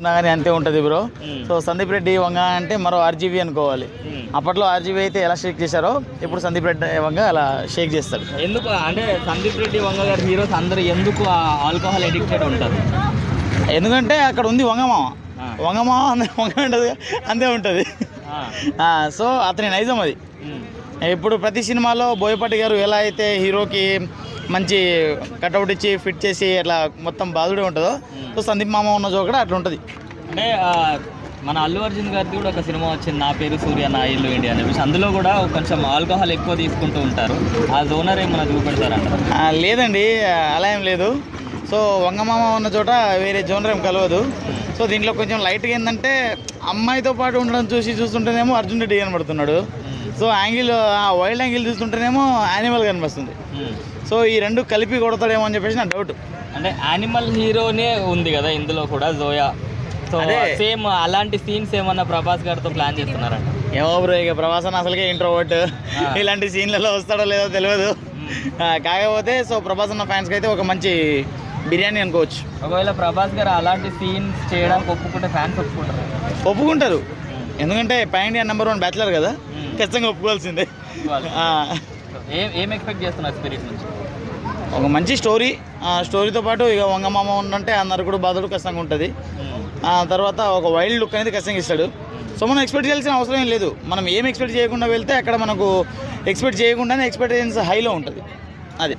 చెప్పినా కానీ అంతే ఉంటుంది బ్రో. సో సందీప్ రెడ్డి వంగ అంటే మరో ఆర్జీవీ అనుకోవాలి. అప్పట్లో ఆర్జీవీ అయితే ఎలా షేక్ చేశారో ఇప్పుడు సందీప్ రెడ్డి వంగ అలా షేక్ చేస్తాడు. ఎందుకు అంటే సందీప్ రెడ్డి వంగ గారు హీరోస్ అందరూ ఎందుకు ఆల్కహాల్ ఎడిక్టెడ్ ఉంటారు? ఎందుకంటే అక్కడ ఉంది వంగమామ. వంగమామ వంగ ఉంటుంది అంతే ఉంటుంది. సో అతని నైజం అది. ఇప్పుడు ప్రతి సినిమాలో బోయపాటి గారు ఎలా అయితే హీరోకి మంచి కట్అవుట్ ఇచ్చి ఫిట్ చేసి అట్లా మొత్తం బాధుడే ఉంటుందో, సో సందీప్ మామ ఉన్న చోట కూడా అట్లా ఉంటుంది. అంటే మన అల్లు అర్జున్ గారిది కూడా ఒక సినిమా వచ్చింది, నా పేరు సూర్య నా ఇల్లు ఇండియా అని చెప్పేసి. అందులో కూడా కొంచెం ఆల్కహాల్ ఎక్కువ తీసుకుంటూ ఉంటారు. ఆ జోనర్ ఏమైనా చూపెడతారంట? లేదండి, అలా ఏం లేదు. సో వంగమామ ఉన్న చోట వేరే జోనర్ ఏం కలవదు. సో దీంట్లో కొంచెం లైట్గా ఏంటంటే అమ్మాయితో పాటు ఉండడం చూస్తుంటేనేమో అర్జున్ రెడ్డి కనబడుతున్నాడు. సో యాంగిల్ వైల్డ్ యాంగిల్ చూస్తుంటేనేమో యానిమల్ కనిపిస్తుంది. సో ఈ రెండు కలిపి కొడతాడేమో అని చెప్పేసి నా డౌట్. అంటే యానిమల్ హీరోనే ఉంది కదా ఇందులో కూడా, జోయా. సో సేమ్ అలాంటి సీన్స్ ఏమన్నా ప్రభాస్ గారితో ప్లాన్ చేస్తున్నారంట? ఏమో బ్రో, ఇక ప్రభాస్ అన్న అసలుకే ఇంట్రోవర్ట్, ఇలాంటి సీన్లలో వస్తాడో లేదో తెలియదు. కాకపోతే సో ప్రభాస్ అన్న ఫ్యాన్స్కి అయితే ఒక మంచి బిర్యానీ అనుకోవచ్చు. ఒకవేళ ప్రభాస్ గారు అలాంటి సీన్స్ చేయడానికి ఒప్పుకుంటే ఫ్యాన్స్ ఒప్పుకుంటారు. ఎందుకంటే పాన్ ఇండియా #1 బ్యాచిలర్ కదా, ఖచ్చితంగా ఒప్పుకోవాల్సిందే. ఏం ఎక్స్పెక్ట్ చేస్తున్నారు స్పిరిట్ నుంచి? ఒక మంచి స్టోరీ, స్టోరీతో పాటు ఇక వంగమామ ఉందంటే ఆ నరకుడు బాధుడు ఖచ్చితంగా ఉంటుంది. తర్వాత ఒక వైల్డ్ లుక్ అనేది ఖచ్చితంగా ఇస్తాడు. సో మనం ఎక్స్పెక్ట్ చేయాల్సిన అవసరం ఏం లేదు. మనం ఏం ఎక్స్పెక్ట్ చేయకుండా వెళ్తే అక్కడ మనకు ఎక్స్పెక్ట్ చేయకుండానే ఎక్స్పెక్టేషన్స్ హైలో ఉంటుంది. అది